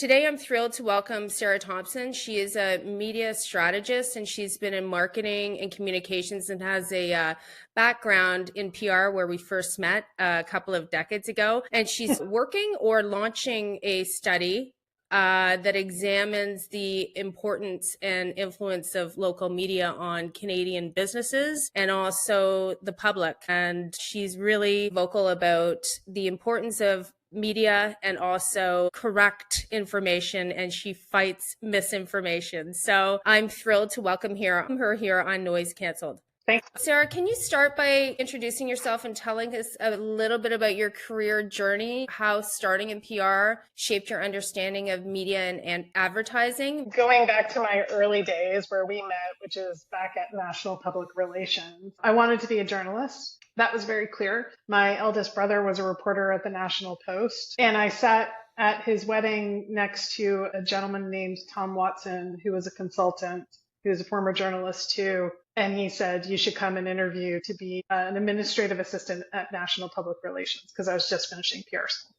Today, I'm thrilled to welcome Sarah Thompson. She is a media strategist, and she's been in marketing and communications and has a background in PR where we first met a couple of decades ago. And she's working or launching a study that examines the importance and influence of local media on Canadian businesses and also the public. And she's really vocal about the importance of media and also correct information, and she fights misinformation. So I'm thrilled to welcome her here on Noise Cancelled. Thanks. Sarah, can you start by introducing yourself and telling us a little bit about your career journey, how starting in PR shaped your understanding of media and advertising? Going back to my early days where we met, which is back at National Public Relations, I wanted to be a journalist. That was very clear. My eldest brother was a reporter at the National Post, and I sat at his wedding next to a gentleman named Tom Watson, who was a consultant, who was a former journalist too. And he said, you should come and interview to be an administrative assistant at National Public Relations, because I was just finishing PR school.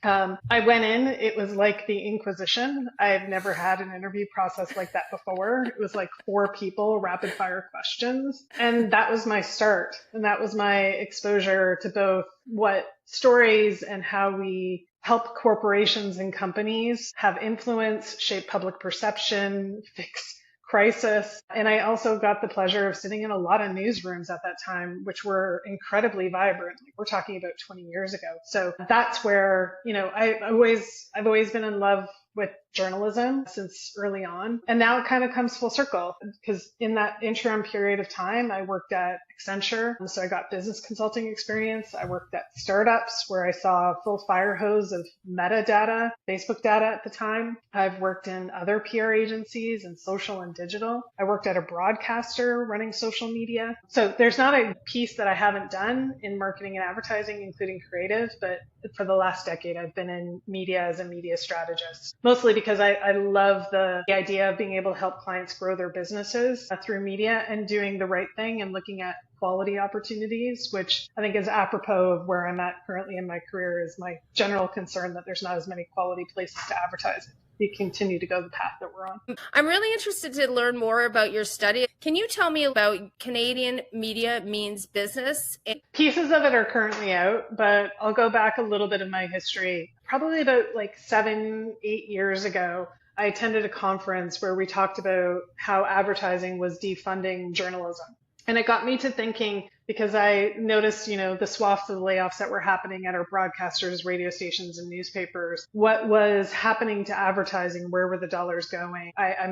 I went in, it was like the Inquisition. I've never had an interview process like that before. It was like 4 people, rapid fire questions. And that was my start. And that was my exposure to both what stories and how we help corporations and companies have influence, shape public perception, fix crisis. And I also got the pleasure of sitting in a lot of newsrooms at that time, which were incredibly vibrant. We're talking about 20 years ago. So that's where, I've always been in love with journalism since early on. And now it kind of comes full circle, because in that interim period of time, I worked at Accenture. So I got business consulting experience. I worked at startups where I saw a full fire hose of metadata, Facebook data at the time. I've worked in other PR agencies and social and digital. I worked at a broadcaster running social media. So there's not a piece that I haven't done in marketing and advertising, including creative, but for the last decade, I've been in media as a media strategist, mostly because I love the idea of being able to help clients grow their businesses through media and doing the right thing and looking at quality opportunities, which I think is apropos of where I'm at currently in my career, is my general concern that there's not as many quality places to advertise if we continue to go the path that we're on. I'm really interested to learn more about your study. Can you tell me about Canadian Media Means Business? Pieces of it are currently out, but I'll go back a little bit of my history. Probably about 7-8 years ago, I attended a conference where we talked about how advertising was defunding journalism. And it got me to thinking, because I noticed, the swaths of the layoffs that were happening at our broadcasters, radio stations, and newspapers. What was happening to advertising? Where were the dollars going? I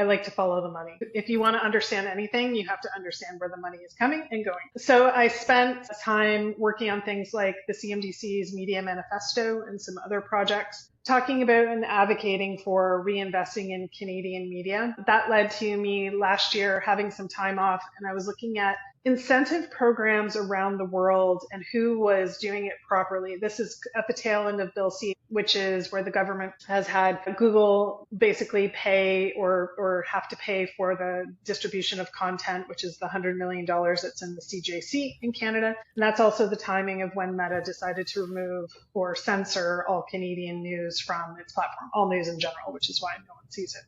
like to follow the money. If you want to understand anything, you have to understand where the money is coming and going. So I spent time working on things like the CMDC's Media Manifesto and some other projects, talking about and advocating for reinvesting in Canadian media. That led to me last year having some time off, and I was looking at incentive programs around the world and who was doing it properly. This is at the tail end of Bill C, which is where the government has had Google basically pay or have to pay for the distribution of content, which is the $100 million that's in the CJC in Canada. And that's also the timing of when Meta decided to remove or censor all Canadian news from its platform, all news in general, which is why no one sees it.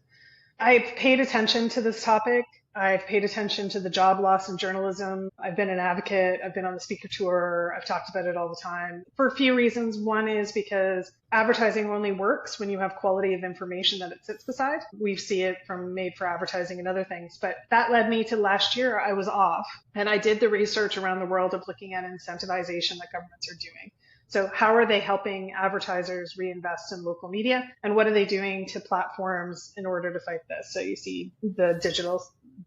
I've paid attention to this topic. I've paid attention to the job loss in journalism. I've been an advocate. I've been on the speaker tour. I've talked about it all the time for a few reasons. One is because advertising only works when you have quality of information that it sits beside. We see it from Made for Advertising and other things. But that led me to last year. I was off and I did the research around the world of looking at incentivization that governments are doing. So how are they helping advertisers reinvest in local media? And what are they doing to platforms in order to fight this? So you see the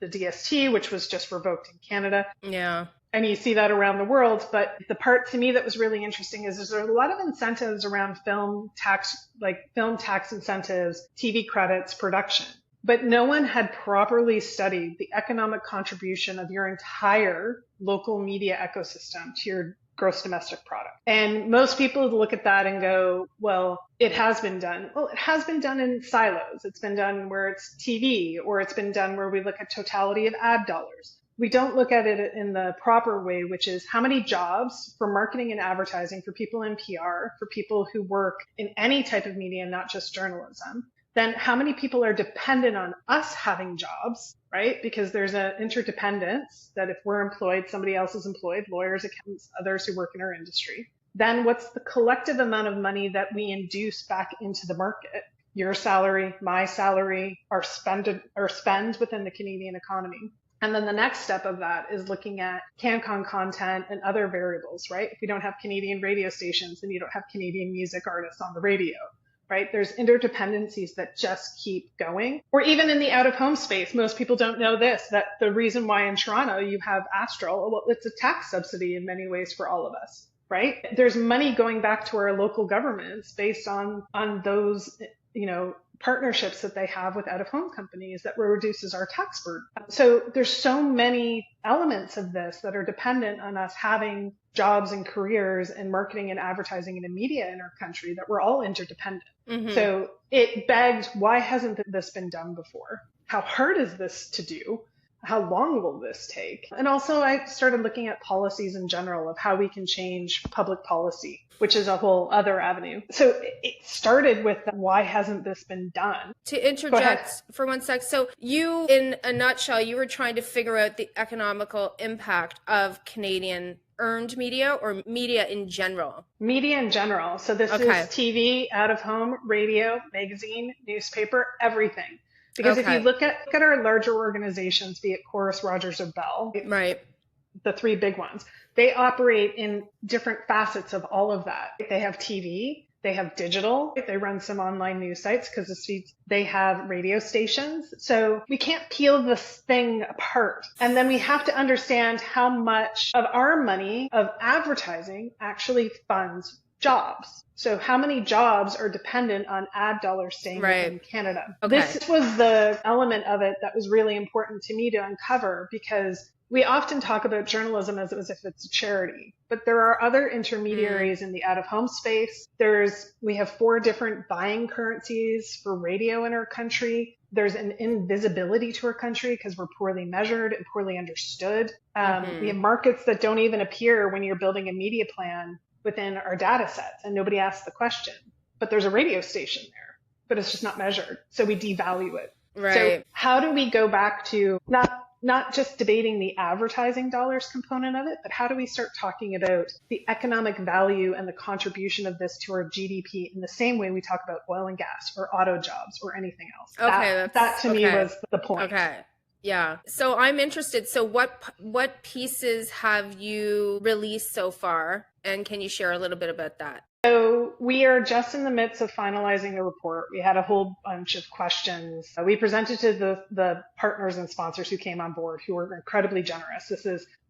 DST, which was just revoked in Canada. Yeah. And you see that around the world. But the part to me that was really interesting is there's a lot of incentives around film tax incentives, TV credits, production. But no one had properly studied the economic contribution of your entire local media ecosystem to your gross domestic product. And most people look at that and go, well, it has been done. Well, it has been done in silos. It's been done where it's TV, or it's been done where we look at totality of ad dollars. we don't look at it in the proper way, which is how many jobs for marketing and advertising for people in PR, for people who work in any type of media, not just journalism. Then how many people are dependent on us having jobs, right? Because there's an interdependence that if we're employed, somebody else is employed, lawyers, accountants, others who work in our industry. Then what's the collective amount of money that we induce back into the market? Your salary, my salary, our spend within the Canadian economy. And then the next step of that is looking at CanCon content and other variables, right? If you don't have Canadian radio stations, then you don't have Canadian music artists on the radio, right? There's interdependencies that just keep going. Or even in the out-of-home space, most people don't know this, that the reason why in Toronto you have Astral, well, it's a tax subsidy in many ways for all of us, right? There's money going back to our local governments based on those, partnerships that they have with out-of-home companies that reduces our tax burden. So there's so many elements of this that are dependent on us having jobs and careers in marketing and advertising and in media in our country that we're all interdependent. Mm-hmm. So it begged, why hasn't this been done before? How hard is this to do? How long will this take? And also I started looking at policies in general of how we can change public policy, which is a whole other avenue. So it started with why hasn't this been done? To interject for one sec. So you, in a nutshell, you were trying to figure out the economical impact of Canadian earned media or media in general? Media in general. So this is TV, out of home, radio, magazine, newspaper, everything. Because if you look at our larger organizations, be it Chorus, Rogers, or Bell, right, the three big ones, they operate in different facets of all of that. They have TV, they have digital, they run some online news sites because they have radio stations. So we can't peel this thing apart. And then we have to understand how much of our money of advertising actually funds jobs. So how many jobs are dependent on ad dollars staying in Canada? Okay. This was the element of it that was really important to me to uncover, because we often talk about journalism as if it's a charity, but there are other intermediaries in the out-of-home space. We have 4 different buying currencies for radio in our country. There's an invisibility to our country because we're poorly measured and poorly understood. We have markets that don't even appear when you're building a media plan within our data sets, and nobody asks the question. But there's a radio station there, but it's just not measured. So we devalue it. Right. So how do we go back to not just debating the advertising dollars component of it, but how do we start talking about the economic value and the contribution of this to our GDP in the same way we talk about oil and gas or auto jobs or anything else? Okay, that to me was the point. Okay. Yeah. So I'm interested. So what pieces have you released so far? And can you share a little bit about that? So we are just in the midst of finalizing the report. We had a whole bunch of questions. We presented to the partners and sponsors who came on board, who were incredibly generous.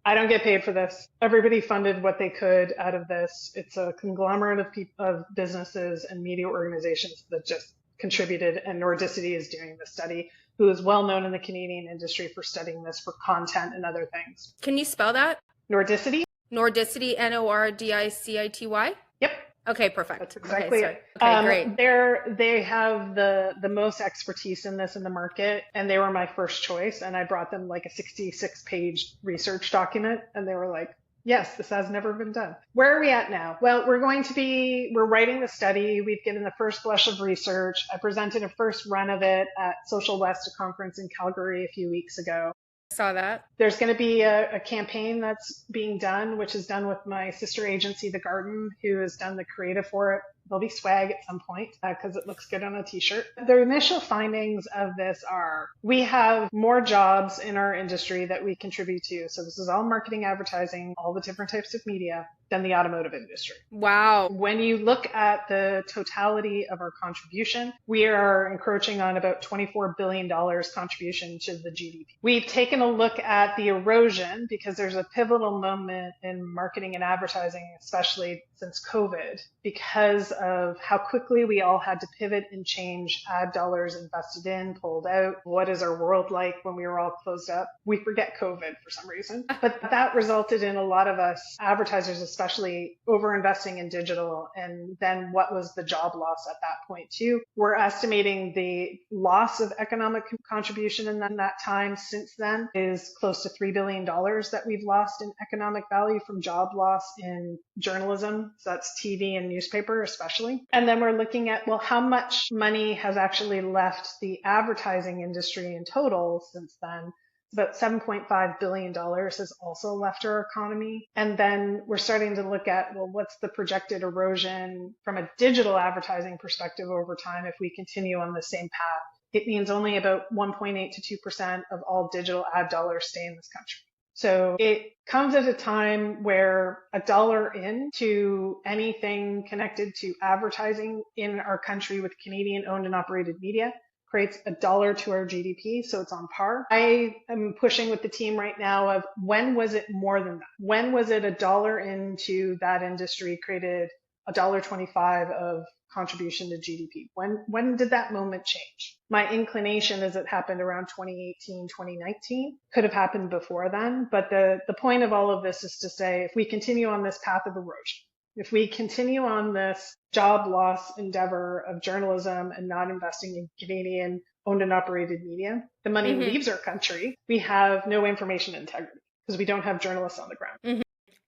I don't get paid for this. Everybody funded what they could out of this. It's a conglomerate of businesses and media organizations that just contributed, and Nordicity is doing the study, who is well known in the Canadian industry for studying this for content and other things. Can you spell that? Nordicity? Nordicity, Nordicity? Yep. Okay, perfect. That's exactly it. Okay, great. They have the most expertise in this in the market, and they were my first choice. And I brought them like a 66-page research document, and they were like, yes, this has never been done. Where are we at now? Well, we're writing the study. We've given the first blush of research. I presented a first run of it at Social West, a conference in Calgary a few weeks ago. Saw that. There's going to be a campaign that's being done, which is done with my sister agency, The Garden, who has done the creative for it. There'll be swag at some point because it looks good on a t-shirt. The initial findings of this are we have more jobs in our industry that we contribute to. So this is all marketing, advertising, all the different types of media than the automotive industry. Wow. When you look at the totality of our contribution, we are encroaching on about $24 billion contribution to the GDP. We've taken a look at the erosion because there's a pivotal moment in marketing and advertising, especially since COVID, because of how quickly we all had to pivot and change ad dollars invested in, pulled out. What is our world like when we were all closed up? We forget COVID for some reason. But that resulted in a lot of us advertisers, especially especially over investing in digital. And then what was the job loss at that point too? We're estimating the loss of economic contribution in that time since then is close to $3 billion that we've lost in economic value from job loss in journalism. So that's TV and newspaper especially. And then we're looking at, well, how much money has actually left the advertising industry in total since then? About $7.5 billion has also left our economy. And then we're starting to look at, well, what's the projected erosion from a digital advertising perspective over time if we continue on the same path? It means only about 1.8 to 2% of all digital ad dollars stay in this country. So it comes at a time where a dollar into anything connected to advertising in our country with Canadian owned and operated media creates a dollar to our GDP, so it's on par. I am pushing with the team right now of when was it more than that? When was it a dollar into that industry created $1.25 of contribution to GDP? When did that moment change? My inclination is it happened around 2018, 2019. Could have happened before then, but the point of all of this is to say if we continue on this path of erosion, if we continue on this job loss endeavor of journalism and not investing in Canadian owned and operated media, the money leaves our country. We have no information integrity because we don't have journalists on the ground.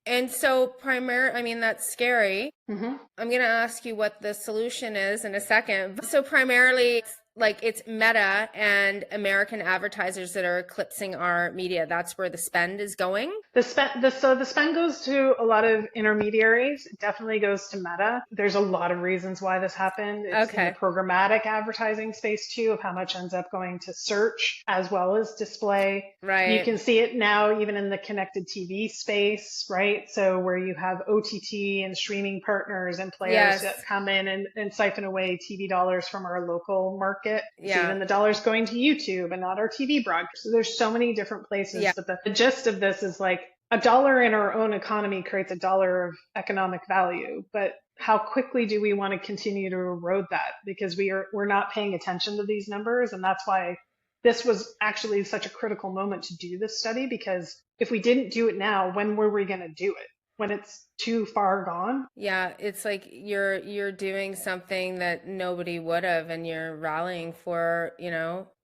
And so that's scary. I'm going to ask you what the solution is in a second. So primarily, it's Meta and American advertisers that are eclipsing our media. That's where the spend is going. The spend goes to a lot of intermediaries. It definitely goes to Meta. There's a lot of reasons why this happened. It's in the programmatic advertising space too, of how much ends up going to search as well as display. Right. You can see it now even in the connected TV space, right? So where you have OTT and streaming partners and players that come in and siphon away TV dollars from our local market. So even the dollars going to YouTube and not our TV broadcast. So there's so many different places. But the gist of this is like a dollar in our own economy creates a dollar of economic value. But how quickly do we want to continue to erode that? Because we're not paying attention to these numbers. And that's why this was actually such a critical moment to do this study, because if we didn't do it now, when were we going to do it? When it's too far gone? Yeah, it's like you're doing something that nobody would have, and you're rallying for,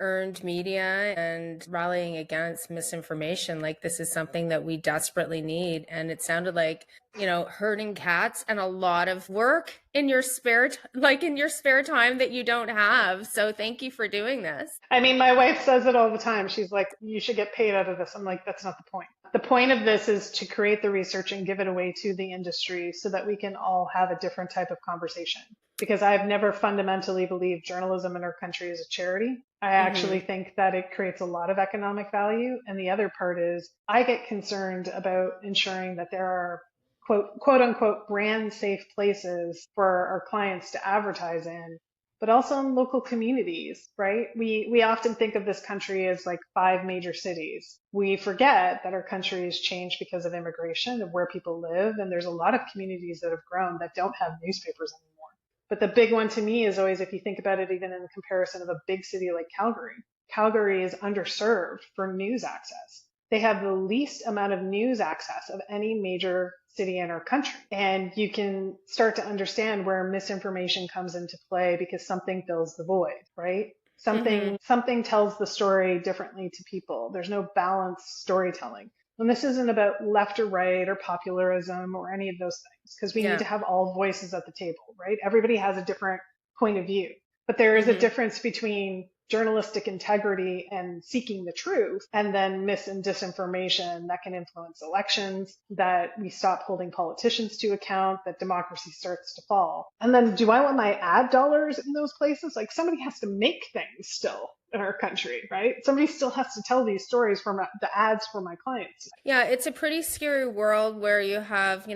earned media and rallying against misinformation. Like this is something that we desperately need. And it sounded like, herding cats and a lot of work in your spare time that you don't have. So thank you for doing this. I mean, my wife says it all the time. She's like, you should get paid out of this. I'm like, that's not the point. The point of this is to create the research and give it away to the industry so that we can all have a different type of conversation. Because I've never fundamentally believed journalism in our country is a charity. I actually think that it creates a lot of economic value. And the other part is I get concerned about ensuring that there are quote unquote brand safe places for our clients to advertise in, but also in local communities, right? We often think of this country as like 5 major cities. We forget that our country has changed because of immigration, of where people live. And there's a lot of communities that have grown that don't have newspapers anymore. But the big one to me is always, if you think about it, even in comparison of a big city like Calgary, Calgary is underserved for news access. They have the least amount of news access of any major city in our country. And you can start to understand where misinformation comes into play because something fills the void, right? Something tells the story differently to people. There's no balanced storytelling. And this isn't about left or right or popularism or any of those things, because we need to have all voices at the table, right? Everybody has a different point of view. But there is a difference between journalistic integrity and seeking the truth, and then mis and disinformation that can influence elections, that we stop holding politicians to account, that democracy starts to fall. And then do I want my ad dollars in those places? Like somebody has to make things still in our country, right? Somebody still has to tell these stories for the ads for my clients. Yeah, it's a pretty scary world where you have,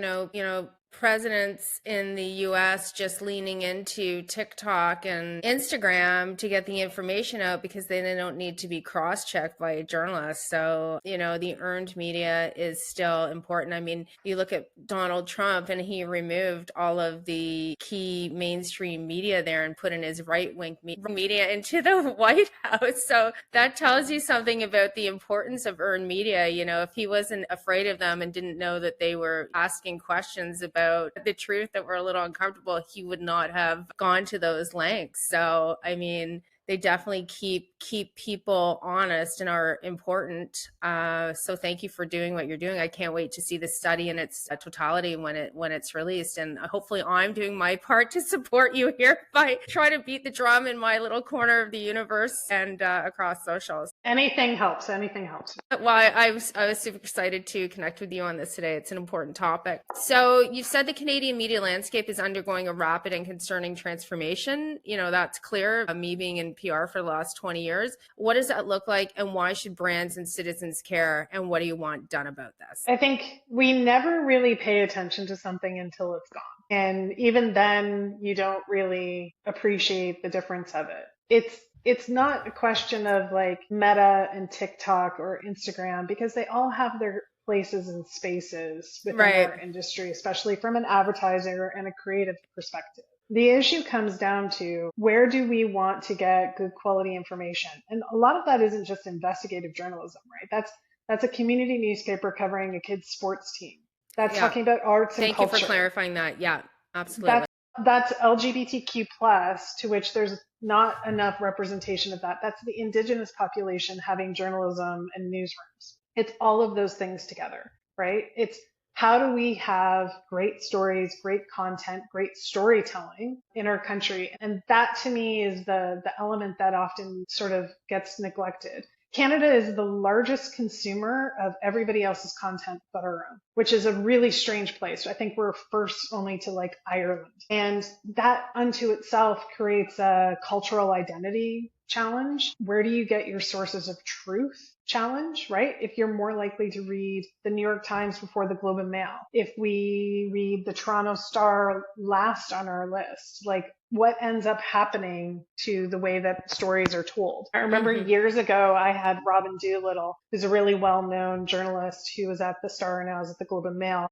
presidents in the US just leaning into TikTok and Instagram to get the information out because then they don't need to be cross-checked by journalists. So, the earned media is still important. I mean, you look at Donald Trump and he removed all of the key mainstream media there and put in his right-wing media into the White House. So that tells you something about the importance of earned media. If he wasn't afraid of them and didn't know that they were asking questions about the truth that were a little uncomfortable, he would not have gone to those lengths. So, I mean, they definitely keep people honest and are important. So thank you for doing what you're doing. I can't wait to see the study in its totality when it's released. And hopefully I'm doing my part to support you here by trying to beat the drum in my little corner of the universe and across socials. Anything helps. Anything helps. Well, I was super excited to connect with you on this today. It's an important topic. So you've said the Canadian media landscape is undergoing a rapid and concerning transformation. That's clear. Me being in PR for the last 20 years. What does that look like, and why should brands and citizens care, and what do you want done about this? I think we never really pay attention to something until it's gone. And even then, you don't really appreciate the difference of it. It's not a question of like Meta and TikTok or Instagram, because they all have their places and spaces within our industry, especially from an advertiser and a creative perspective. The issue comes down to, where do we want to get good quality information? And a lot of that isn't just investigative journalism, right? That's a community newspaper covering a kid's sports team. That's talking about arts and culture. Thank you for clarifying that. Yeah, absolutely. That's LGBTQ plus, to which there's not enough representation of that. That's the Indigenous population having journalism and newsrooms. It's all of those things together, right? It's, how do we have great stories, great content, great storytelling in our country? And that to me is the element that often sort of gets neglected. Canada is the largest consumer of everybody else's content but our own, which is a really strange place. I think we're first only to like Ireland. And that unto itself creates a cultural identity challenge. Where do you get your sources of truth challenge, right? If you're more likely to read the New York Times before the Globe and Mail, if we read the Toronto Star last on our list, like what ends up happening to the way that stories are told? I remember years ago, I had Robin Doolittle, who's a really well-known journalist who was at the Star and now is at the Globe and Mail.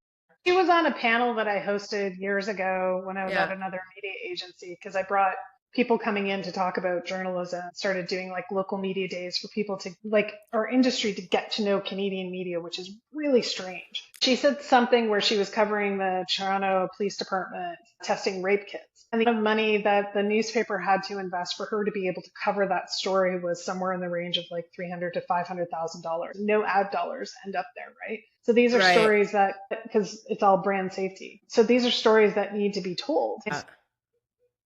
She was on a panel that I hosted years ago when I was at another media agency, because I brought people coming in to talk about journalism, started doing like local media days for people to, like, our industry to get to know Canadian media, which is really strange. She said something where she was covering the Toronto Police Department testing rape kits. And the amount of money that the newspaper had to invest for her to be able to cover that story was somewhere in the range of like $300,000 to $500,000. No ad dollars end up there, right? So these are stories that, because it's all brand safety. So these are stories that need to be told.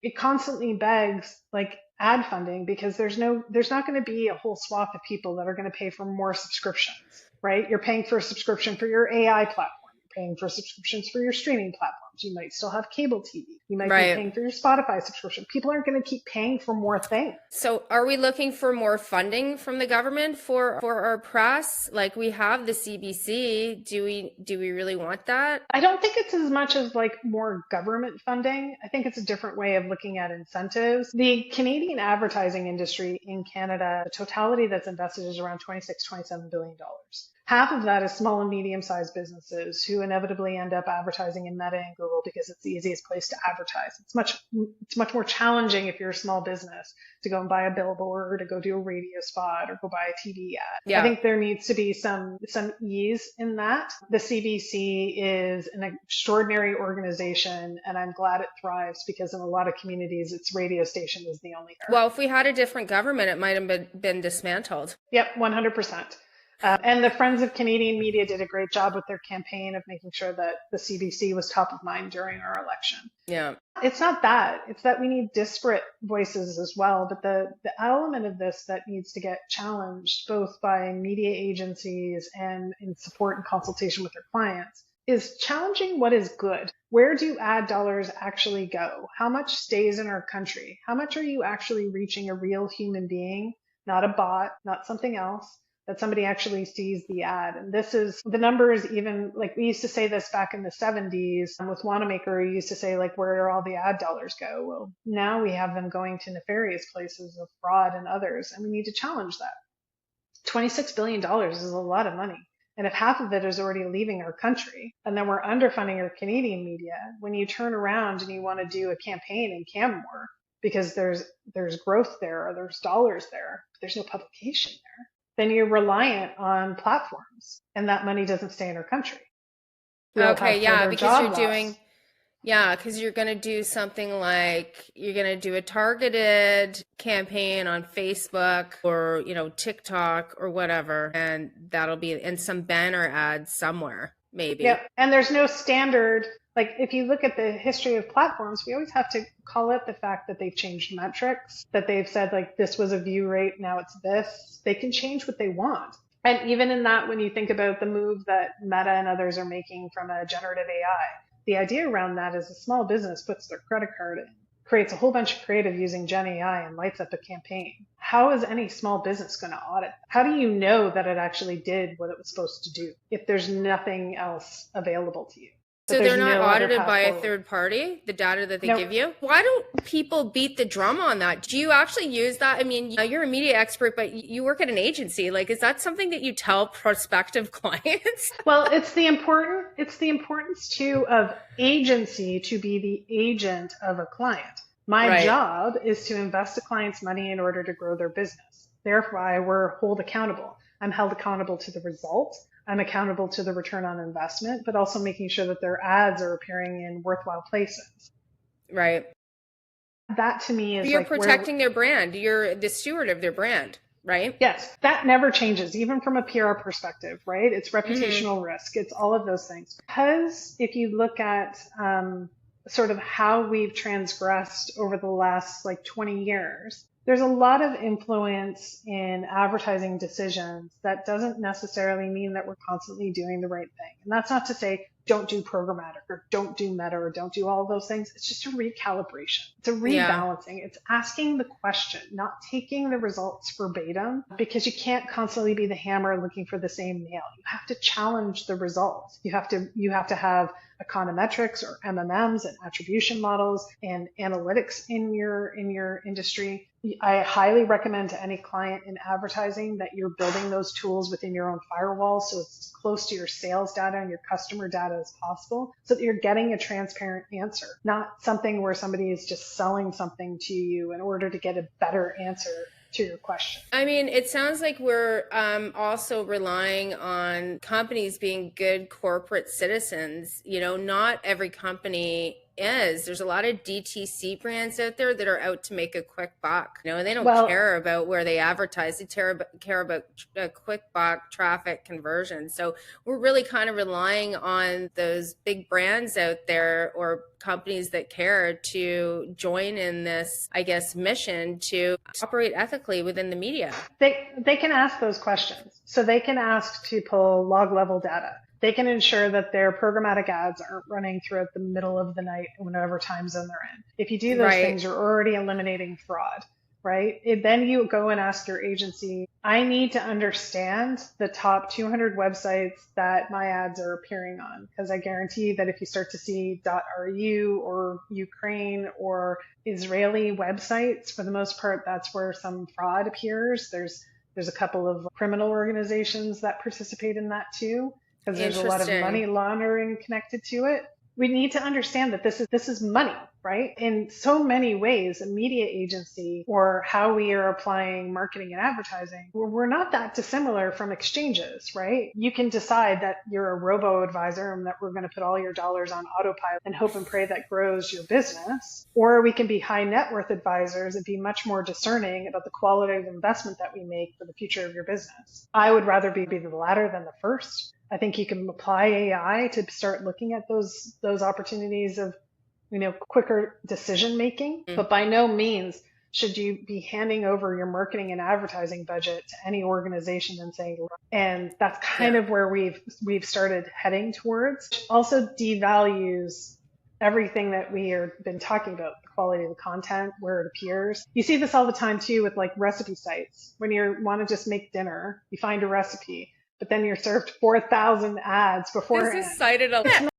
It constantly begs like ad funding, because there's not going to be a whole swath of people that are going to pay for more subscriptions, right? You're paying for a subscription for your AI platform. You're paying for subscriptions for your streaming platforms. You might still have cable TV. You might be paying for your Spotify subscription. People aren't going to keep paying for more things. So are we looking for more funding from the government for our press? Like, we have the CBC. Do we really want that? I don't think it's as much as like more government funding. I think it's a different way of looking at incentives. The Canadian advertising industry in Canada, the totality that's invested is around $27 billion. Half of that is small and medium-sized businesses who inevitably end up advertising in Meta and Google because it's the easiest place to advertise. It's much more challenging if you're a small business to go and buy a billboard or to go do a radio spot or go buy a TV ad. Yeah. I think there needs to be some ease in that. The CBC is an extraordinary organization, and I'm glad it thrives, because in a lot of communities, its radio station is the only. Well, if we had a different government, it might have been dismantled. Yep, 100%. And the Friends of Canadian Media did a great job with their campaign of making sure that the CBC was top of mind during our election. Yeah. It's not that. It's that we need disparate voices as well. But the element of this that needs to get challenged, both by media agencies and in support and consultation with their clients, is challenging what is good. Where do ad dollars actually go? How much stays in our country? How much are you actually reaching a real human being, not a bot, not something else, that somebody actually sees the ad. And this is the numbers, even like we used to say this back in the 70s with Wanamaker, we used to say like, where do all the ad dollars go? Well, now we have them going to nefarious places of fraud and others, and we need to challenge that. $26 billion is a lot of money. And if half of it is already leaving our country, and then we're underfunding our Canadian media, when you turn around and you want to do a campaign in Canmore because there's growth there or there's dollars there, but there's no publication there, then you're reliant on platforms, and that money doesn't stay in our country. We'll Okay, have yeah, further because job you're loss. doing, yeah, because you're going to do something like you're going to do a targeted campaign on Facebook or, TikTok or whatever, and that'll be in some banner ads somewhere, maybe. Yeah, and there's no standard. Like if you look at the history of platforms, we always have to call it the fact that they've changed metrics, that they've said like this was a view rate, now it's this. They can change what they want. And even in that, when you think about the move that Meta and others are making from a generative AI, the idea around that is a small business puts their credit card in, creates a whole bunch of creative using Gen AI and lights up a campaign. How is any small business going to audit? How do you know that it actually did what it was supposed to do if there's nothing else available to you? So they're not audited by a third party, the data that they give you? Why don't people beat the drum on that? Do you actually use that? I mean, you're a media expert, but you work at an agency. Like, is that something that you tell prospective clients? Well, it's the importance too of agency to be the agent of a client. My job is to invest a client's money in order to grow their business. Therefore, we're held accountable. I'm held accountable to the results. I'm accountable to the return on investment, but also making sure that their ads are appearing in worthwhile places. Right. That to me is you're protecting their brand. You're the steward of their brand, right? Yes, that never changes, even from a PR perspective, right? It's reputational risk. It's all of those things. Because if you look at sort of how we've transgressed over the last 20 years, there's a lot of influence in advertising decisions that doesn't necessarily mean that we're constantly doing the right thing. And that's not to say don't do programmatic or don't do meta or don't do all of those things. It's just a recalibration. It's a rebalancing. It's asking the question, not taking the results verbatim, because you can't constantly be the hammer looking for the same nail. You have to challenge the results. You have to have econometrics or MMMs and attribution models and analytics in your industry. I highly recommend to any client in advertising that you're building those tools within your own firewall so it's close to your sales data and your customer data as possible so that you're getting a transparent answer, not something where somebody is just selling something to you in order to get a better answer to your question. I mean, it sounds like we're also relying on companies being good corporate citizens. Not every company is. There's a lot of DTC brands out there that are out to make a quick buck. And they don't care about where they advertise. They care about a quick buck traffic conversion. So we're really kind of relying on those big brands out there or companies that care to join in this, I guess, mission to operate ethically within the media. They can ask those questions. So they can ask to pull log level data. They can ensure that their programmatic ads aren't running throughout the middle of the night, whenever time zone they're in. If you do those things, you're already eliminating fraud, right? Then you go and ask your agency, I need to understand the top 200 websites that my ads are appearing on, because I guarantee that if you start to see .ru or Ukraine or Israeli websites, for the most part, that's where some fraud appears. There's a couple of criminal organizations that participate in that too, because there's a lot of money laundering connected to it. We need to understand that this is money, right? In so many ways, a media agency or how we are applying marketing and advertising, we're not that dissimilar from exchanges, right? You can decide that you're a robo-advisor and that we're going to put all your dollars on autopilot and hope and pray that grows your business. Or we can be high net worth advisors and be much more discerning about the quality of investment that we make for the future of your business. I would rather be the latter than the first. I think you can apply AI to start looking at those opportunities of, quicker decision making. But by no means should you be handing over your marketing and advertising budget to any organization and saying, and that's kind of where we've started heading towards. Also devalues everything that we have been talking about, the quality of the content, where it appears. You see this all the time too with like recipe sites. When you want to just make dinner, you find a recipe, but then you're served 4,000 ads beforehand. This is cited a lot.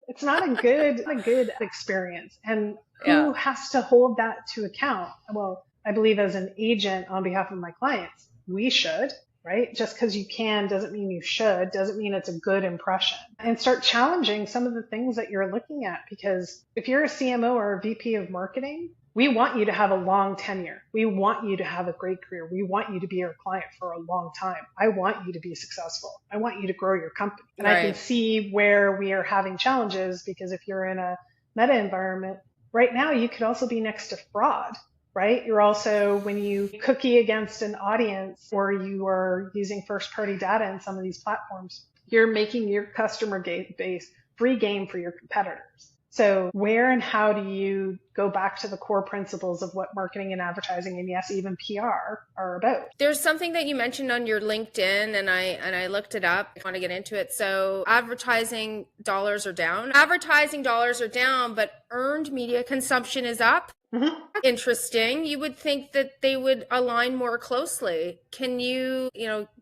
It's not a good experience. And who has to hold that to account? Well, I believe as an agent on behalf of my clients, we should, right? Just because you can doesn't mean you should, doesn't mean it's a good impression. And start challenging some of the things that you're looking at. Because if you're a CMO or a VP of marketing, we want you to have a long tenure. We want you to have a great career. We want you to be our client for a long time. I want you to be successful. I want you to grow your company. And I can see where we are having challenges, because if you're in a meta environment, right now you could also be next to fraud, right? You're also, when you cookie against an audience or you are using first party data in some of these platforms, you're making your customer base free game for your competitors. So where and how do you go back to the core principles of what marketing and advertising, and yes, even PR, are about? There's something that you mentioned on your LinkedIn, and I looked it up. I want to get into it. So advertising dollars are down. Advertising dollars are down, but earned media consumption is up. Mm-hmm. Interesting. You would think that they would align more closely. Can you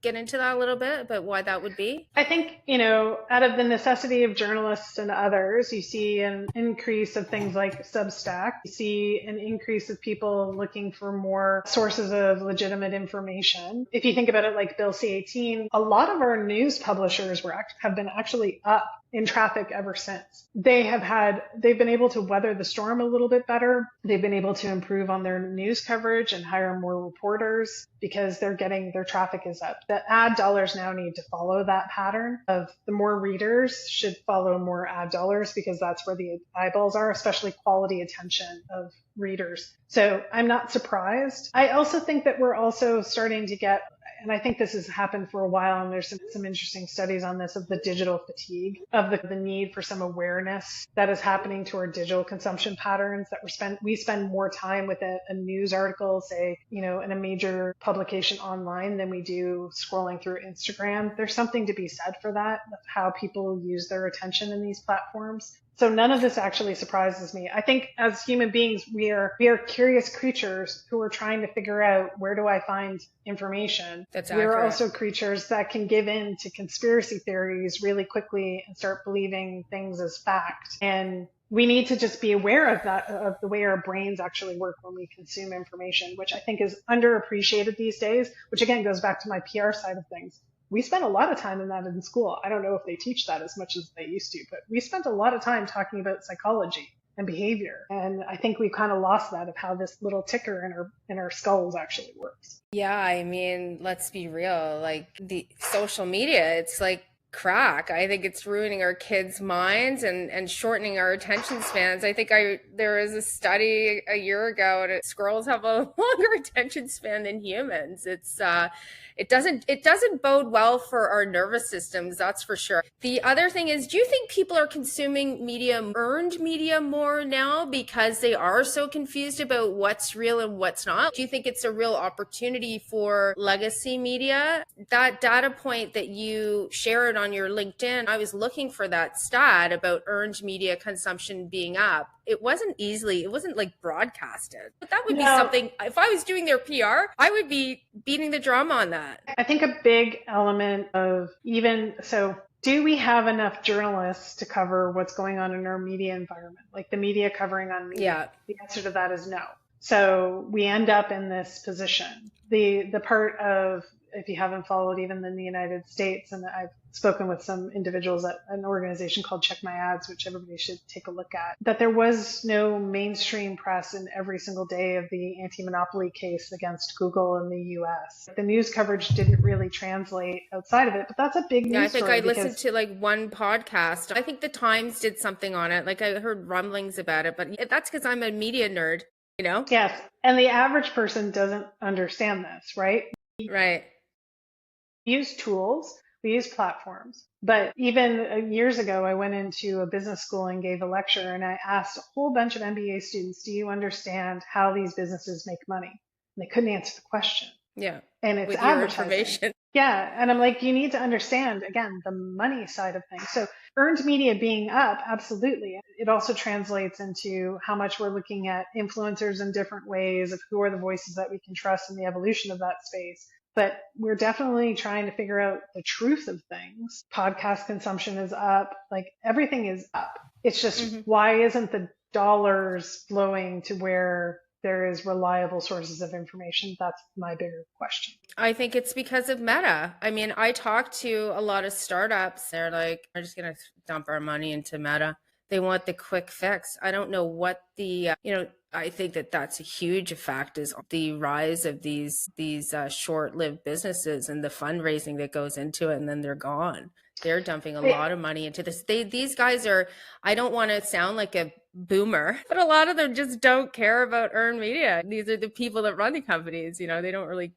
get into that a little bit about why that would be? I think, out of the necessity of journalists and others, you see an increase of things like Substack. You see an increase of people looking for more sources of legitimate information. If you think about it like Bill C-18, a lot of our news publishers have been actually up in traffic ever since. They've been able to weather the storm a little bit better. They've been able to improve on their news coverage and hire more reporters because their traffic is up. The ad dollars now need to follow that pattern of the more readers should follow more ad dollars, because that's where the eyeballs are, especially quality attention of readers. So I'm not surprised. I also think that we're also starting to get, and I think this has happened for a while, and there's some interesting studies on this, of the digital fatigue, of the need for some awareness that is happening to our digital consumption patterns, that we spend more time with a news article, say, in a major publication online than we do scrolling through Instagram. There's something to be said for that, of how people use their attention in these platforms. So none of this actually surprises me. I think as human beings, we are curious creatures who are trying to figure out, where do I find information? We're also creatures that can give in to conspiracy theories really quickly and start believing things as fact. And we need to just be aware of that, of the way our brains actually work when we consume information, which I think is underappreciated these days, which again goes back to my PR side of things. We spent a lot of time in that in school. I don't know if they teach that as much as they used to, but we spent a lot of time talking about psychology and behavior. And I think we've kind of lost that, of how this little ticker in our skulls actually works. Yeah, I mean, let's be real. Like, the social media, it's like crack. I think it's ruining our kids' minds and shortening our attention spans. I think there was a study a year ago that squirrels have a longer attention span than humans. It doesn't bode well for our nervous systems, that's for sure. The other thing is, do you think people are consuming earned media more now because they are so confused about what's real and what's not? Do you think it's a real opportunity for legacy media? That data point that you shared on your LinkedIn, I was looking for that stat about earned media consumption being up. It wasn't like broadcasted. But that would be something, if I was doing their PR, I would be beating the drum on that. I think a big element of do we have enough journalists to cover what's going on in our media environment? Like the media covering on media? Yeah. The answer to that is no. So we end up in this position. The part of, if you haven't followed even in the United States, and I've spoken with some individuals at an organization called Check My Ads, which everybody should take a look at, that there was no mainstream press in every single day of the anti-monopoly case against Google in the US. The news coverage didn't really translate outside of it, but that's a big news I think story. I listened to like one podcast. I think the Times did something on it. Like, I heard rumblings about it, but that's because I'm a media nerd, Yes, and the average person doesn't understand this, right? Right. We use tools, we use platforms. But even years ago, I went into a business school and gave a lecture, and I asked a whole bunch of MBA students, do you understand how these businesses make money? And they couldn't answer the question. Yeah. And it's with advertising. Your information. Yeah. And I'm like, you need to understand, again, the money side of things. So earned media being up, absolutely. It also translates into how much we're looking at influencers in different ways of who are the voices that we can trust in the evolution of that space. But we're definitely trying to figure out the truth of things. Podcast consumption is up, like everything is up. It's just Mhm. why isn't the dollars flowing to where there is reliable sources of information? That's my bigger question. I think it's because of Meta. I mean, I talk to a lot of startups. They're like, we're just going to dump our money into Meta. They want the quick fix. I don't know what I think that that's a huge effect is the rise of these short-lived businesses and the fundraising that goes into it, and then they're gone. They're dumping a lot of money into this. These guys are, I don't want to sound like a boomer, but a lot of them just don't care about earned media. These are the people that run the companies. They don't really,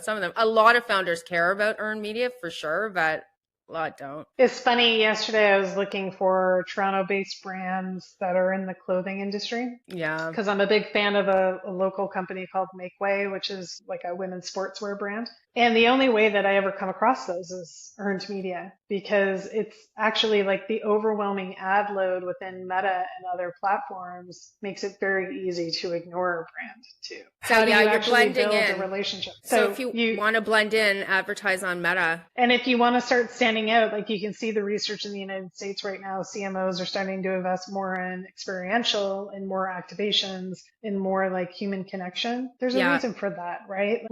some of them, a lot of founders care about earned media for sure, but a lot don't. It's funny, yesterday I was looking for Toronto-based brands that are in the clothing industry Yeah. because I'm a big fan of a local company called Makeway, which is like a women's sportswear brand. And the only way that I ever come across those is earned media because it's actually like the overwhelming ad load within Meta and other platforms makes it very easy to ignore a brand too. So How do yeah, you you're actually blending build a in. relationship? So So if you you want to blend in, advertise on Meta. and if you want to start standing out, like you can see the research in the United States right now, CMOs are starting to invest more in experiential and more activations and more like human connection. There's a Yeah. reason for that, right?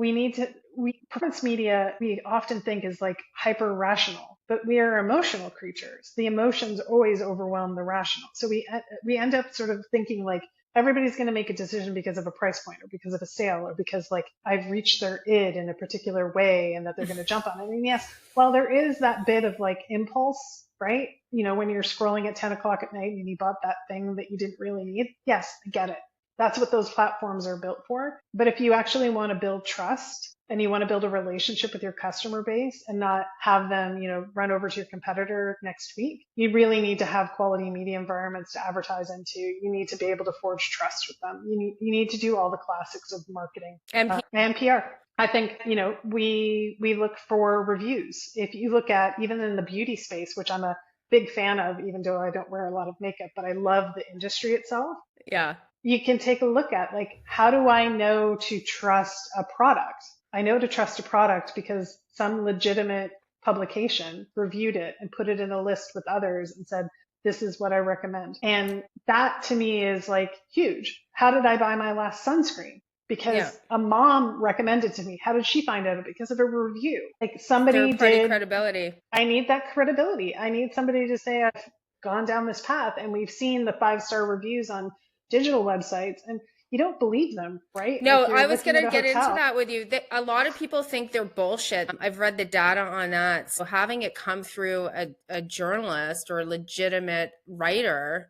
Performance media, we often think is like hyper rational, but we are emotional creatures. The emotions always overwhelm the rational. So we end up sort of thinking like, everybody's going to make a decision because of a price point or because of a sale or because like I've reached their id in a particular way and that they're going to jump on it. And yes, well, there is that bit of like impulse, right? When you're scrolling at 10 o'clock at night and you bought that thing that you didn't really need. Yes, I get it. That's what those platforms are built for. But if you actually want to build trust and you want to build a relationship with your customer base and not have them, run over to your competitor next week, you really need to have quality media environments to advertise into. You need to be able to forge trust with them. You need to do all the classics of marketing And and PR. I think, we look for reviews. If you look at even in the beauty space, which I'm a big fan of, even though I don't wear a lot of makeup, but I love the industry itself. yeah. You can take a look at like, how do I know to trust a product? I know to trust a product because some legitimate publication reviewed it and put it in a list with others and said, this is what I recommend. And that to me is like huge. How did I buy my last sunscreen? Yeah. Because a mom recommended to me. How did she find out? Because of a review. Like somebody Third party did. credibility. I need that credibility. I need somebody to say I've gone down this path, and we've seen the 5-star reviews on digital websites and you don't believe them, right? No, Like you're I was looking going at to a get into hotel. that with you. A lot of people think they're bullshit. I've read the data on that. So having it come through a journalist or a legitimate writer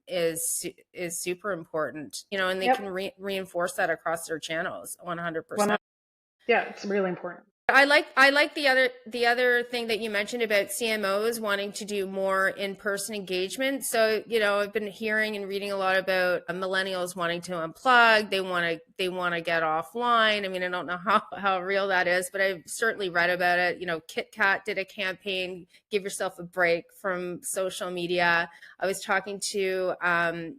is super important, and they can Yep. reinforce that across their channels 100%. Yeah, it's really important. I like the other thing that you mentioned about CMOs wanting to do more in-person engagement. So, I've been hearing and reading a lot about millennials wanting to unplug. They want to get offline. I mean, I don't know how real that is, but I've certainly read about it. Kit Kat did a campaign, give yourself a break from social media. I was talking to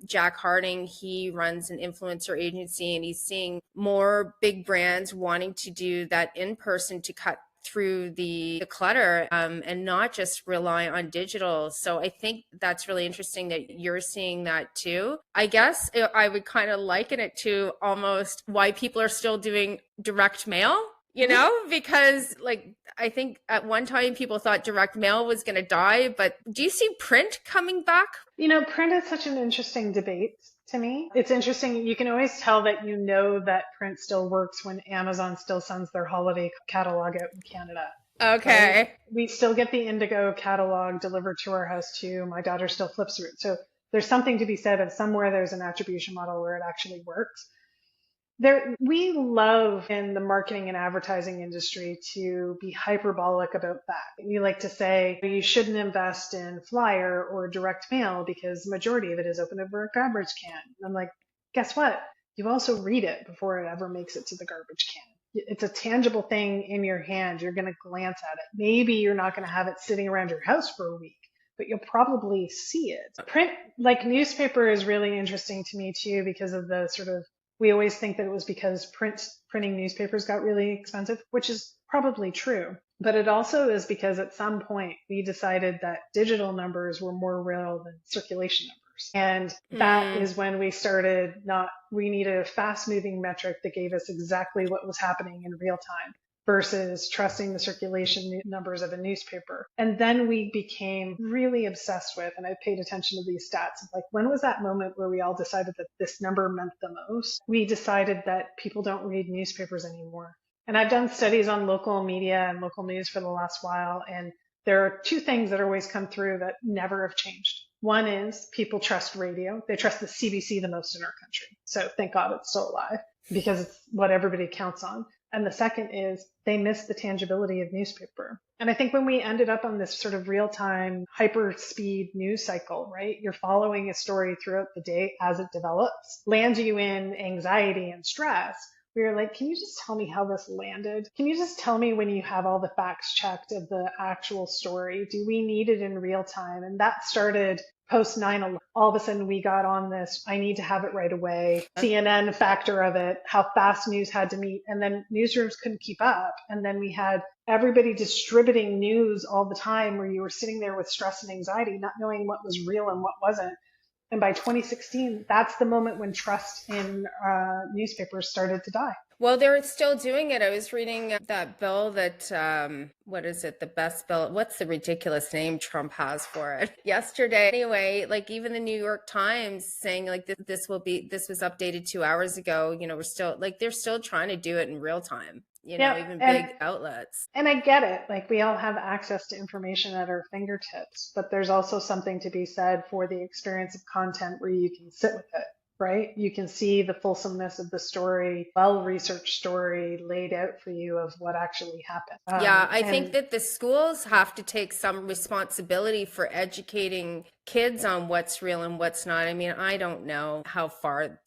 Jack Harding. He runs an influencer agency, and he's seeing more big brands wanting to do that in person to cut through the clutter and not just rely on digital. So I think that's really interesting that you're seeing that too. I guess I would kind of liken it to almost why people are still doing direct mail. Because like I think at one time people thought direct mail was going to die, but do you see print coming back? Print is such an interesting debate to me. It's interesting. You can always tell that that print still works when Amazon still sends their holiday catalog out in Canada. Right? Okay. We still get the Indigo catalog delivered to our house too. My daughter still flips through it. So there's something to be said of somewhere there's an attribution model where it actually works. We love in the marketing and advertising industry to be hyperbolic about that. We like to say you shouldn't invest in flyer or direct mail because the majority of it is open over a garbage can. And I'm like, guess what? You also read it before it ever makes it to the garbage can. It's a tangible thing in your hand. You're going to glance at it. Maybe you're not going to have it sitting around your house for a week, but you'll probably see it. Print, like newspaper, is really interesting to me too because of the sort of, we always think that it was because printing newspapers got really expensive, which is probably true. But it also is because at some point we decided that digital numbers were more real than circulation numbers. And that is when we started we needed a fast moving metric that gave us exactly what was happening in real time versus trusting the circulation numbers of a newspaper. And then we became really obsessed with, and I paid attention to these stats, like when was that moment where we all decided that this number meant the most? We decided that people don't read newspapers anymore. And I've done studies on local media and local news for the last while, and there are two things that always come through that never have changed. One is people trust radio. They trust the CBC the most in our country. So thank God it's still alive because it's what everybody counts on. And the second is they miss the tangibility of newspaper. And I think when we ended up on this sort of real-time hyper speed news cycle, right? You're following a story throughout the day as it develops, lands you in anxiety and stress. We were like, can you just tell me how this landed? Can you just tell me when you have all the facts checked of the actual story? Do we need it in real time? And that started post 9/11. All of a sudden we got on this, I need to have it right away. CNN factor of it, how fast news had to meet. And then newsrooms couldn't keep up. And then we had everybody distributing news all the time where you were sitting there with stress and anxiety, not knowing what was real and what wasn't. And by 2016, that's the moment when trust in newspapers started to die. Well, they're still doing it. I was reading that bill that, what is it? The best bill. What's the ridiculous name Trump has for it? Yesterday. Anyway, like even the New York Times saying like this was updated 2 hours ago. You know, we're still like, they're still trying to do it in real time. You know, even big outlets. And I get it. Like we all have access to information at our fingertips, but there's also something to be said for the experience of content where you can sit with it, right? You can see the fulsomeness of the story, well-researched story laid out for you of what actually happened. I think that the schools have to take some responsibility for educating kids on what's real and what's not. I mean, I don't know how far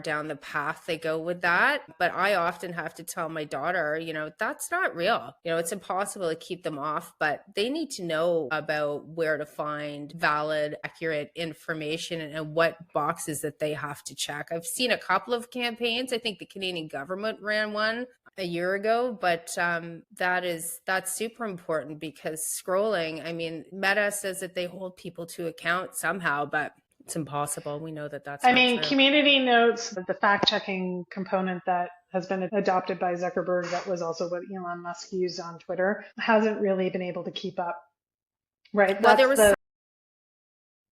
down the path they go with that, but I often have to tell my daughter, you know, that's not real. You know, it's impossible to keep them off, but they need to know about where to find valid, accurate information and what boxes that they have to check. I've seen a couple of campaigns. I think the Canadian government ran one a year ago, but that's super important because scrolling, I mean, Meta says that they hold people to account somehow, but it's impossible. We know that that's not true. Community notes, the fact-checking component that has been adopted by Zuckerberg, that was also what Elon Musk used on Twitter, hasn't really been able to keep up, right? Well,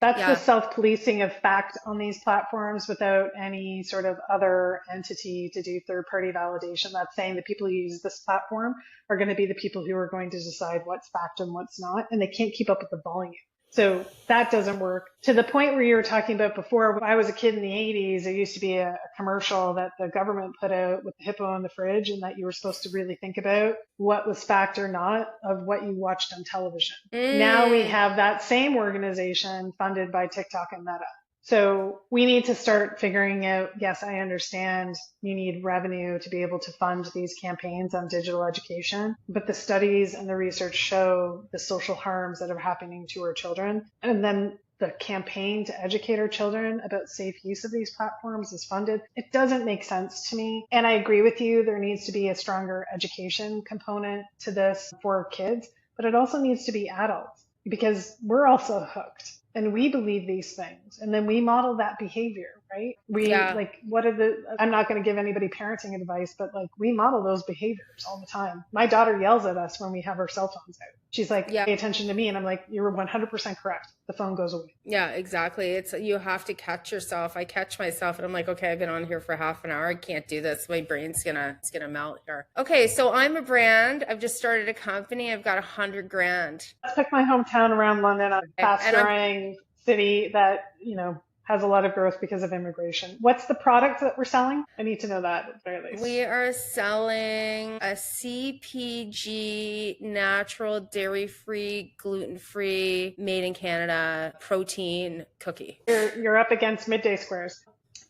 that's the self-policing of fact on these platforms without any sort of other entity to do third-party validation. That's saying the people who use this platform are going to be the people who are going to decide what's fact and what's not, and they can't keep up with the volume. So that doesn't work. To the point where you were talking about before, when I was a kid in the 80s, there used to be a commercial that the government put out with the hippo in the fridge and that you were supposed to really think about what was fact or not of what you watched on television. Now we have that same organization funded by TikTok and Meta. So we need to start figuring out, yes, I understand you need revenue to be able to fund these campaigns on digital education, but the studies and the research show the social harms that are happening to our children. And then the campaign to educate our children about safe use of these platforms is funded. It doesn't make sense to me. And I agree with you, there needs to be a stronger education component to this for kids, but it also needs to be adults because we're also hooked. And we believe these things. And then we model that behavior, right? I'm not going to give anybody parenting advice, but like we model those behaviors all the time. My daughter yells at us when we have our cell phones out. She's like, pay attention to me. And I'm like, you're 100% correct. The phone goes away. Yeah, exactly. You have to catch yourself. I catch myself and I'm like, okay, I've been on here for half an hour. I can't do this. My brain's it's gonna melt here. Okay, so I'm a brand. I've just started a company. I've got $100,000. Let's pick my hometown around London, a fast-growing city that, you know, has a lot of growth because of immigration. What's the product that we're selling? I need to know that at the very least. We are selling a CPG, natural, dairy-free, gluten-free, made in Canada protein cookie. You're up against midday squares.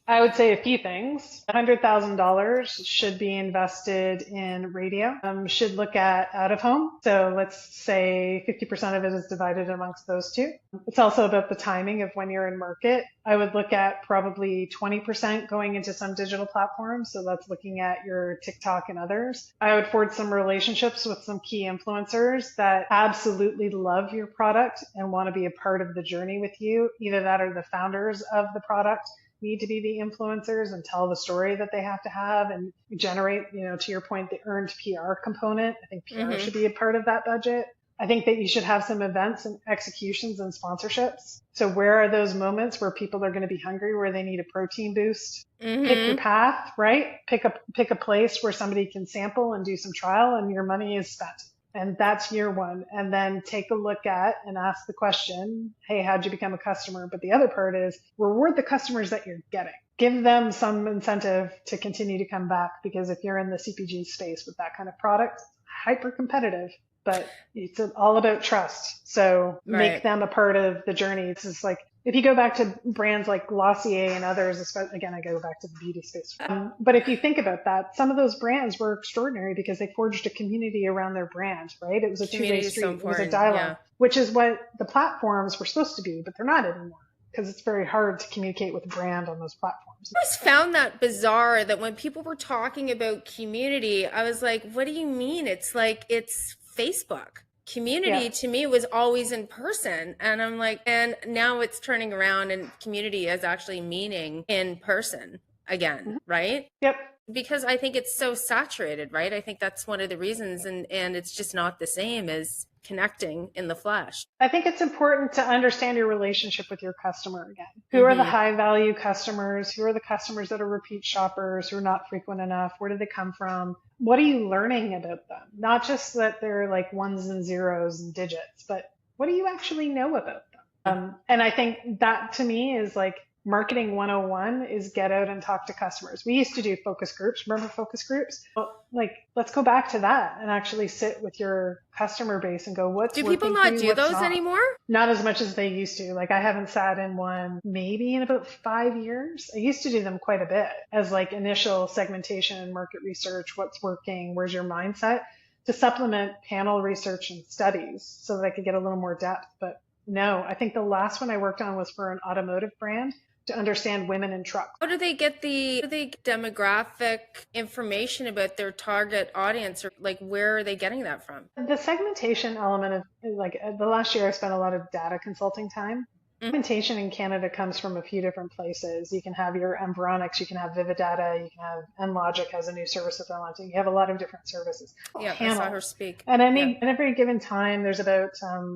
I would say a few things. $100,000 should be invested in radio. Should look at out of home. So let's say 50% of it is divided amongst those two. It's also about the timing of when you're in market. I would look at probably 20% going into some digital platforms. So that's looking at your TikTok and others. I would forge some relationships with some key influencers that absolutely love your product and want to be a part of the journey with you. Either that or the founders of the product need to be the influencers and tell the story that they have to have and generate, to your point, the earned PR component. I think PR should be a part of that budget. I think that you should have some events and executions and sponsorships. So where are those moments where people are going to be hungry, where they need a protein boost? Pick your path, right? Pick a place where somebody can sample and do some trial and your money is spent. And that's year one. And then take a look at and ask the question, hey, how'd you become a customer? But the other part is reward the customers that you're getting. Give them some incentive to continue to come back, because if you're in the CPG space with that kind of product, hyper competitive, but it's all about trust. So make them a part of the journey. It's just like, if you go back to brands like Glossier and others, again, I go back to the beauty space. But if you think about that, some of those brands were extraordinary because they forged a community around their brand, right? It was a two-way street. So it was a dialogue, which is what the platforms were supposed to be, but they're not anymore because it's very hard to communicate with a brand on those platforms. I always found that bizarre that when people were talking about community, I was like, what do you mean? It's like, it's Facebook. Community to me was always in person. And I'm like, and now it's turning around and community is actually meaning in person again, right? Yep. Because I think it's so saturated, right? I think that's one of the reasons. And it's just not the same as connecting in the flesh. I think it's important to understand your relationship with your customer again. Who are the high value customers? Who are the customers that are repeat shoppers, who are not frequent enough? Where do they come from? What are you learning about them? Not just that they're like ones and zeros and digits, but what do you actually know about them? And I think that to me is like marketing 101 is get out and talk to customers. We used to do focus groups. Remember focus groups? Well, like, let's go back to that and actually sit with your customer base and go, what's do people not do those anymore? Not as much as they used to. Like, I haven't sat in one maybe in about 5 years. I used to do them quite a bit as like initial segmentation and market research. What's working? Where's your mindset? To supplement panel research and studies so that I could get a little more depth. But no, I think the last one I worked on was for an automotive brand to understand women in trucks. How do they get the demographic information about their target audience, or like where are they getting that from? The segmentation element of like the last year I spent a lot of data consulting time. Segmentation in Canada comes from a few different places. You can have your Environics, you can have Vividata, you can have Enlogic has a new service that they're launching. You have a lot of different services. Yeah, I saw her speak. And at every given time, there's about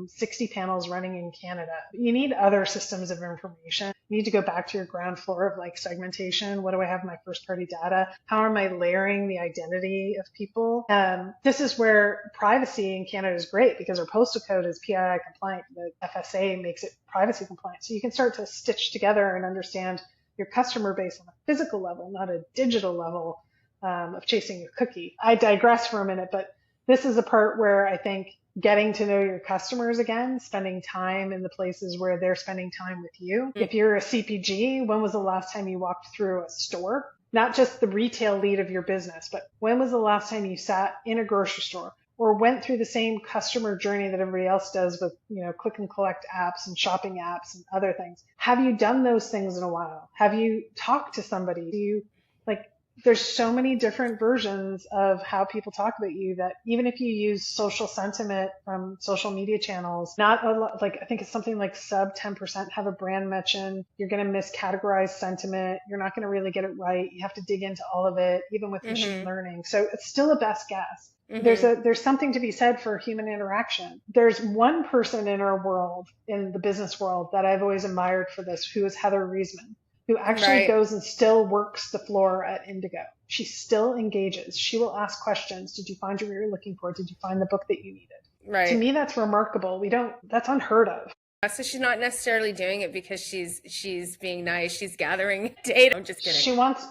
60 panels running in Canada. You need other systems of information. You need to go back to your ground floor of like segmentation. What do I have in my first party data? How am I layering the identity of people? This is where privacy in Canada is great because our postal code is PII compliant. The FSA makes it privacy compliant. So you can start to stitch together and understand your customer base on a physical level, not a digital level of chasing a cookie. I digress for a minute, but this is a part where I think getting to know your customers again, spending time in the places where they're spending time with you. If you're a CPG, when was the last time you walked through a store? Not just the retail lead of your business, but when was the last time you sat in a grocery store or went through the same customer journey that everybody else does with, click and collect apps and shopping apps and other things? Have you done those things in a while? Have you talked to somebody? Do you there's so many different versions of how people talk about you that even if you use social sentiment from social media channels, not a lot, I think it's something like sub 10% have a brand mention. You're going to miscategorize sentiment. You're not going to really get it right. You have to dig into all of it, even with machine learning. So it's still a best guess. There's something to be said for human interaction. There's one person in our world, in the business world, that I've always admired for this, who is Heather Reisman, who actually goes and still works the floor at Indigo. She still engages. She will ask questions. Did you find what you were looking for? Did you find the book that you needed? Right. To me, that's remarkable. That's unheard of. So she's not necessarily doing it because she's being nice. She's gathering data. I'm just kidding.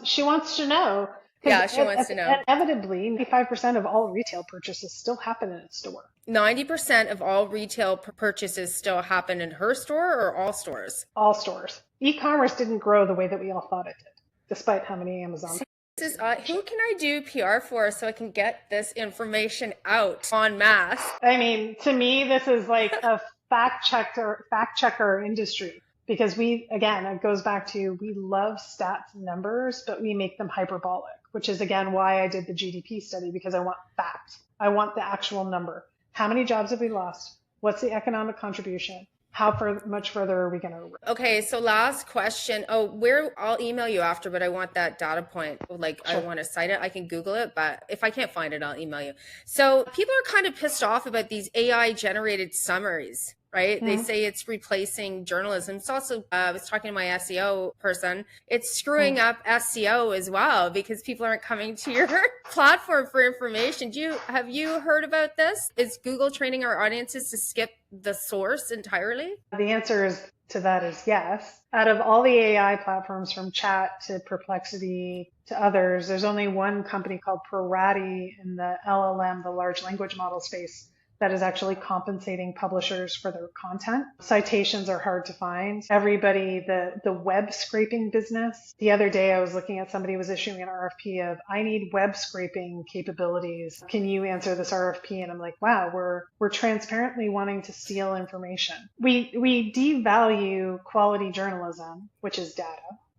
She wants to know. Yeah, she wants to know. Inevitably, 95% of all retail purchases still happen in a store. 90% of all retail purchases still happen in her store or all stores? All stores. E-commerce didn't grow the way that we all thought it did, despite how many Amazon. This is, who can I do PR for so I can get this information out en masse? I mean, to me, this is like a fact checker industry, because again, it goes back to, we love stats and numbers, but we make them hyperbolic, which is again why I did the GDP study, because I want fact. I want the actual number. How many jobs have we lost? What's the economic contribution? How much further are we going to? Okay, so last question. I'll email you after, but I want that data point. Like, sure. I want to cite it. I can Google it, but if I can't find it, I'll email you. So people are kind of pissed off about these AI generated summaries, right? Mm-hmm. They say it's replacing journalism. It's also, I was talking to my SEO person, it's screwing up SEO as well, because people aren't coming to your platform for information. Have you heard about this? Is Google training our audiences to skip the source entirely? The answer to that is yes. Out of all the AI platforms, from Chat to Perplexity to others, there's only one company called Prorati in the LLM, the large language model space, that is actually compensating publishers for their content. Citations are hard to find. Everybody, the web scraping business. The other day I was looking at, somebody was issuing an RFP of, I need web scraping capabilities. Can you answer this RFP? And I'm like, wow, we're transparently wanting to steal information. We devalue quality journalism, which is data.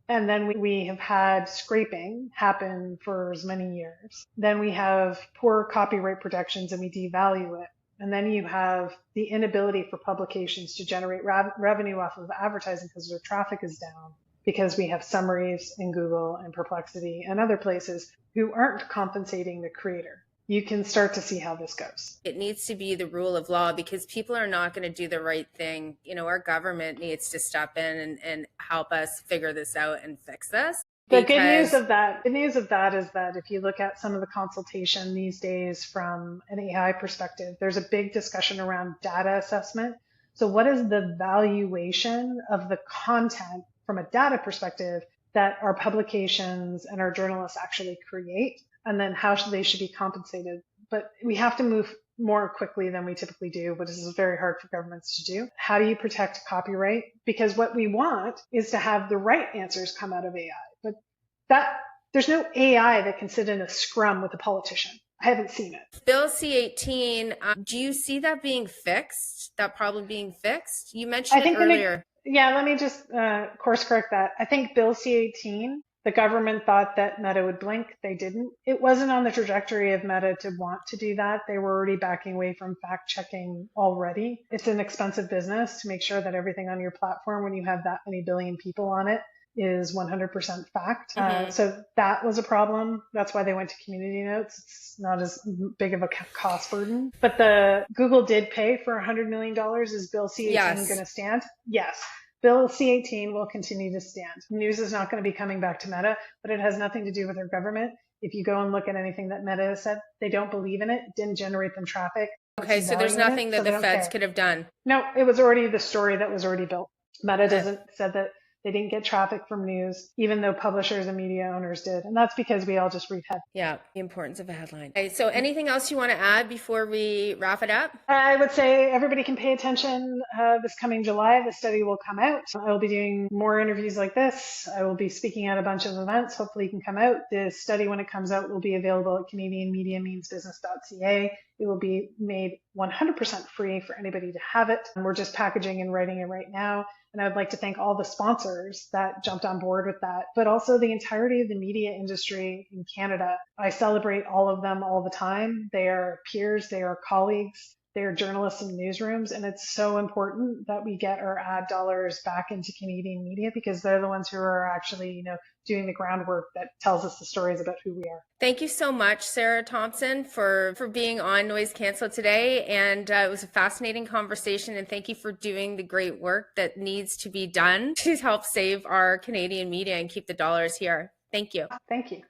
And then we have had scraping happen for as many years. Then we have poor copyright protections and we devalue it. And then you have the inability for publications to generate revenue off of advertising because their traffic is down, because we have summaries in Google and Perplexity and other places who aren't compensating the creator. You can start to see how this goes. It needs to be the rule of law, because people are not going to do the right thing. You know, our government needs to step in and help us figure this out and fix this. The good news of that is that if you look at some of the consultation these days from an AI perspective, there's a big discussion around data assessment. So what is the valuation of the content from a data perspective that our publications and our journalists actually create, and then how they should be compensated? But we have to move more quickly than we typically do, but this is very hard for governments to do. How do you protect copyright? Because what we want is to have the right answers come out of AI. But there's no AI that can sit in a scrum with a politician. I haven't seen it. Bill C-18, do you see that being fixed, that problem being fixed? You mentioned it earlier. Let me just course correct that. I think Bill C-18, the government thought that Meta would blink. They didn't. It wasn't on the trajectory of Meta to want to do that. They were already backing away from fact checking already. It's an expensive business to make sure that everything on your platform, when you have that many billion people on it, is 100% fact. Mm-hmm. So that was a problem. That's why they went to community notes. It's not as big of a cost burden. But Google did pay for $100 million. Is Bill C-18 going to stand? Yes. Bill C-18 will continue to stand. News is not going to be coming back to Meta, but it has nothing to do with their government. If you go and look at anything that Meta has said, they don't believe in it. It didn't generate them traffic. Okay, so there's nothing that the feds could have done. No, it was already the story that was already built. Meta said that they didn't get traffic from news, even though publishers and media owners did. And that's because we all just read headlines. Yeah, the importance of a headline. Okay, so anything else you want to add before we wrap it up? I would say everybody can pay attention this coming July. The study will come out. I will be doing more interviews like this. I will be speaking at a bunch of events. Hopefully you can come out. The study, when it comes out, will be available at CanadianMediaMeansBusiness.ca. It will be made 100% free for anybody to have it. And we're just packaging and writing it right now. And I would like to thank all the sponsors that jumped on board with that, but also the entirety of the media industry in Canada. I celebrate all of them all the time. They are peers, they are colleagues, they are journalists in newsrooms. And it's so important that we get our ad dollars back into Canadian media, because they're the ones who are actually, doing the groundwork that tells us the stories about who we are. Thank you so much, Sarah Thompson, for being on Noise Cancel today. And it was a fascinating conversation. And thank you for doing the great work that needs to be done to help save our Canadian media and keep the dollars here. Thank you. Thank you.